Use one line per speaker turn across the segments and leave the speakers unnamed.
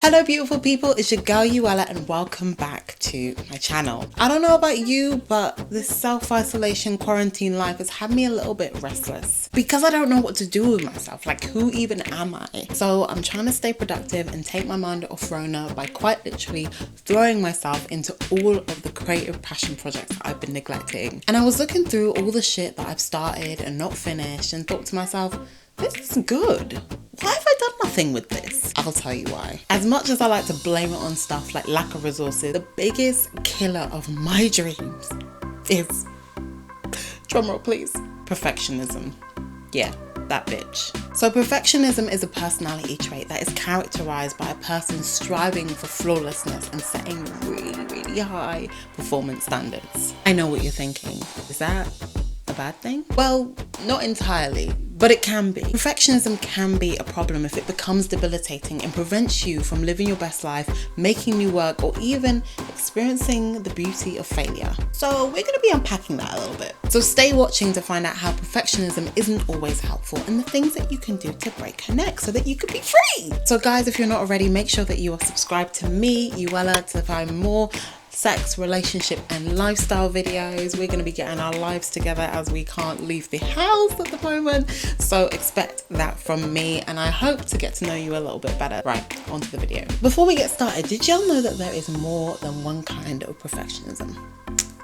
Hello beautiful people, it's your girl Euella and welcome back to my channel. I don't know about you, but this self-isolation quarantine life has had me a little bit restless because I don't know what to do with myself. Like, who even am I? So I'm trying to stay productive and take my mind off Rona by quite literally throwing myself into all of the creative passion projects that I've been neglecting. And I was looking through all the shit that I've started and not finished and thought to myself, this is good. Why have I done nothing with this? I'll tell you why. As much as I like to blame it on stuff like lack of resources, the biggest killer of my dreams is, drumroll please, perfectionism. Yeah, that bitch. So perfectionism is a personality trait that is characterized by a person striving for flawlessness and setting really high performance standards. I know what you're thinking. Is that a bad thing? Well, not entirely, but it can be. Perfectionism can be a problem if it becomes debilitating and prevents you from living your best life, making new work, or even experiencing the beauty of failure. So we're going to be unpacking that a little bit. So stay watching to find out how perfectionism isn't always helpful and the things that you can do to break her neck so that you could be free. So guys, if you're not already, make sure that you are subscribed to me, Euella, to find more sex, relationship and lifestyle videos. We're going to be getting our lives together as we can't leave the house at the moment, so expect that from me, and I hope to get to know you a little bit better. Right, onto the video. Before we get started, did y'all know that there is more than one kind of perfectionism?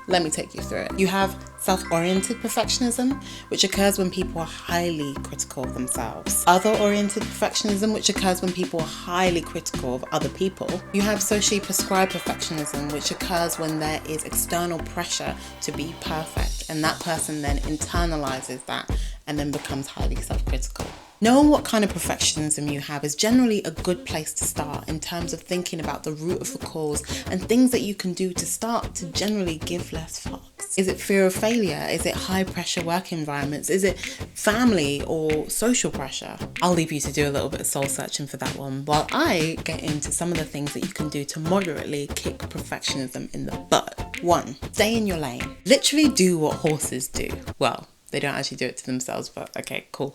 Let me take you through it. You have self-oriented perfectionism, which occurs when people are highly critical of themselves. Other-oriented perfectionism, which occurs when people are highly critical of other people. You have socially prescribed perfectionism, which occurs when there is external pressure to be perfect, and that person then internalizes that and then becomes highly self-critical. Knowing what kind of perfectionism you have is generally a good place to start in terms of thinking about the root of the cause and things that you can do to start to generally give less fucks. Is it fear of failure? Is it high pressure work environments? Is it family or social pressure? I'll leave you to do a little bit of soul searching for that one while I get into some of the things that you can do to moderately kick perfectionism in the butt. 1. Stay in your lane. Literally do what horses do. Well, they don't actually do it to themselves, but okay, cool.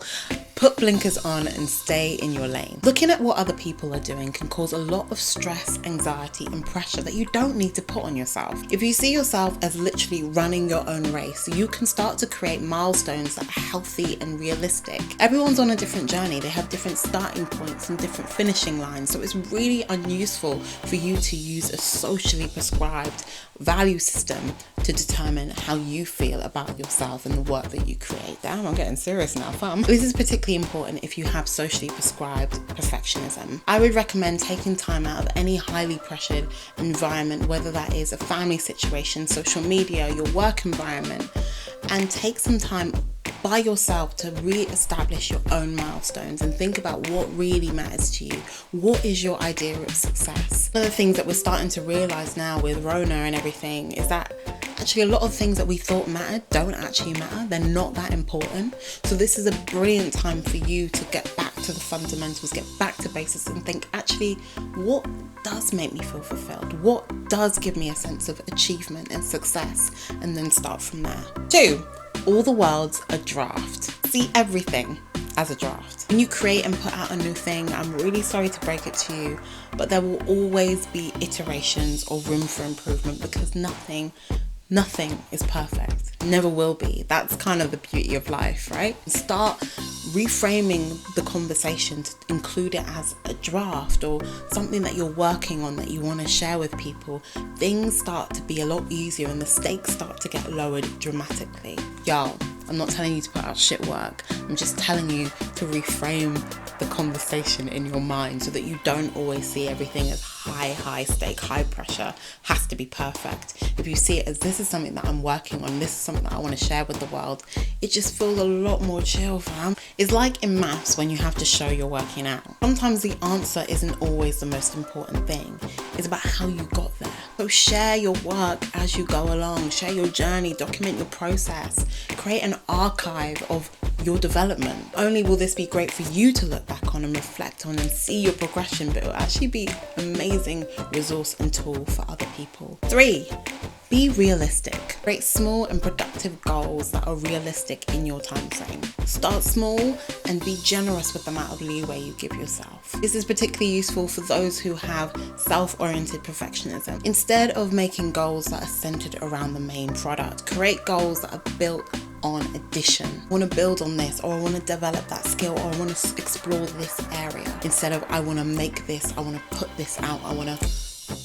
Put blinkers on and stay in your lane. Looking at what other people are doing can cause a lot of stress, anxiety, and pressure that you don't need to put on yourself. If you see yourself as literally running your own race, you can start to create milestones that are healthy and realistic. Everyone's on a different journey. They have different starting points and different finishing lines, so it's really unuseful for you to use a socially prescribed value system to determine how you feel about yourself and the work that you create. Damn, I'm getting serious now, fam. This is particularly important if you have socially prescribed perfectionism. I would recommend taking time out of any highly pressured environment, whether that is a family situation, social media, your work environment, and take some time by yourself to re-establish your own milestones and think about what really matters to you. What is your idea of success? One of the things that we're starting to realize now with Rona and everything is that actually a lot of things that we thought mattered don't actually matter. They're not that important. So this is a brilliant time for you to get back to the fundamentals, get back to basics and think, actually, what does make me feel fulfilled? What does give me a sense of achievement and success? And then start from there. 2. All the world's a draft. See everything as a draft. When you create and put out a new thing, I'm really sorry to break it to you, but there will always be iterations or room for improvement because nothing is perfect. Never will be. That's kind of the beauty of life, right? Start reframing the conversation to include it as a draft or something that you're working on that you want to share with people. Things start to be a lot easier and the stakes start to get lowered dramatically. Y'all, I'm not telling you to put out shit work. I'm just telling you to reframe the conversation in your mind so that you don't always see everything as high stake, high pressure, has to be perfect. If you see it as this is something that I'm working on, this is something that I want to share with the world, it just feels a lot more chill, fam. It's like in maths when you have to show you're working out. Sometimes the answer isn't always the most important thing. It's about how you got there. So share your work as you go along, share your journey, document your process, create an archive of your development. Not only will this be great for you to look back on and reflect on and see your progression, but it will actually be an amazing resource and tool for other people. 3. Be realistic. Create small and productive goals that are realistic in your time frame. Start small and be generous with the amount of leeway you give yourself. This is particularly useful for those who have self-oriented perfectionism. Instead of making goals that are centered around the main product, create goals that are built on addition. I want to build on this, or I want to develop that skill, or I want to explore this area. Instead of I want to make this, I want to put this out,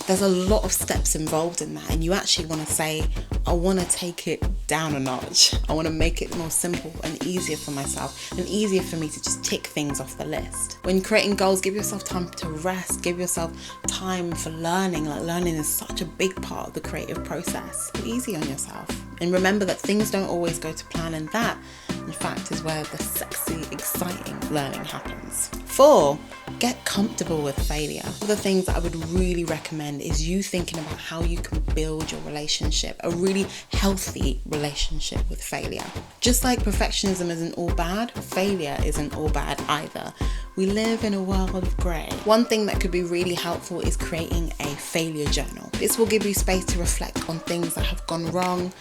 there's a lot of steps involved in that, and you actually want to say, I want to take it down a notch. I want to make it more simple and easier for myself, and easier for me to just tick things off the list. When creating goals, give yourself time to rest, give yourself time for learning. Like, learning is such a big part of the creative process. Be easy on yourself. And remember that things don't always go to plan, and that, in fact, is where the sexy, exciting learning happens. 4, get comfortable with failure. One of the things that I would really recommend is you thinking about how you can build your relationship, a really healthy relationship with failure. Just like perfectionism isn't all bad, failure isn't all bad either. We live in a world of grey. One thing that could be really helpful is creating a failure journal. This will give you space to reflect on things that have gone wrong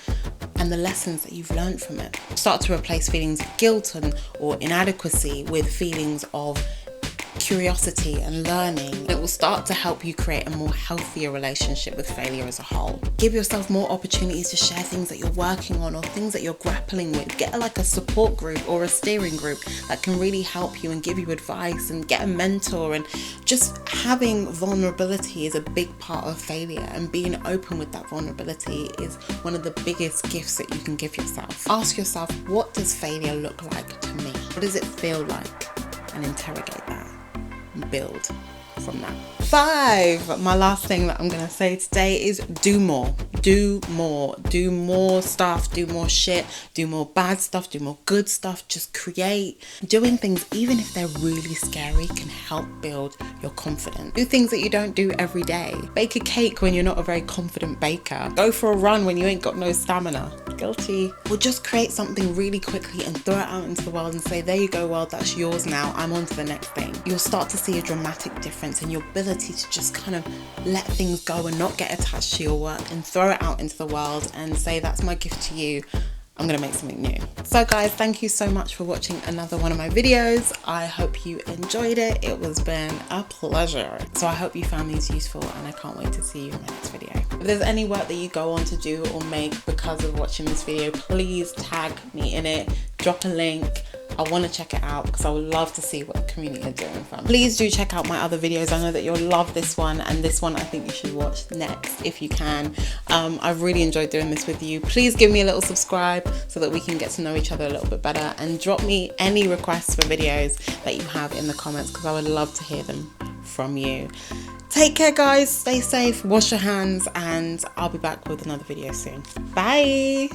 and the lessons that you've learned from it. Start to replace feelings of guilt or inadequacy with feelings of curiosity and learning. It will start to help you create a more healthier relationship with failure as a whole. Give yourself more opportunities to share things that you're working on or things that you're grappling with. Get a support group or a steering group that can really help you and give you advice, and get a mentor. And just having vulnerability is a big part of failure, and being open with that vulnerability is one of the biggest gifts that you can give yourself. Ask yourself, what does failure look like to me? What does it feel like? And interrogate that. Build from that. 5, my last thing that I'm going to say today is do more. Do more. Do more stuff. Do more shit. Do more bad stuff. Do more good stuff. Just create. Doing things, even if they're really scary, can help build your confidence. Do things that you don't do every day. Bake a cake when you're not a very confident baker. Go for a run when you ain't got no stamina. Guilty. Or just create something really quickly and throw it out into the world and say, there you go, world, that's yours now. I'm on to the next thing. You'll start to see a dramatic difference in your ability to just kind of let things go and not get attached to your work, and throw it out into the world and say, that's my gift to you. I'm going to make something new. So guys, thank you so much for watching another one of my videos. I hope you enjoyed it. It was been a pleasure. So I hope you found these useful, and I can't wait to see you in my next video. If there's any work that you go on to do or make because of watching this video, please tag me in it. Drop a link. I want to check it out because I would love to see what the community are doing from. Please do check out my other videos. I know that you'll love this one, and this one I think you should watch next if you can. I've really enjoyed doing this with you. Please give me a little subscribe so that we can get to know each other a little bit better, and drop me any requests for videos that you have in the comments because I would love to hear them from you. Take care guys, stay safe, wash your hands, and I'll be back with another video soon. Bye.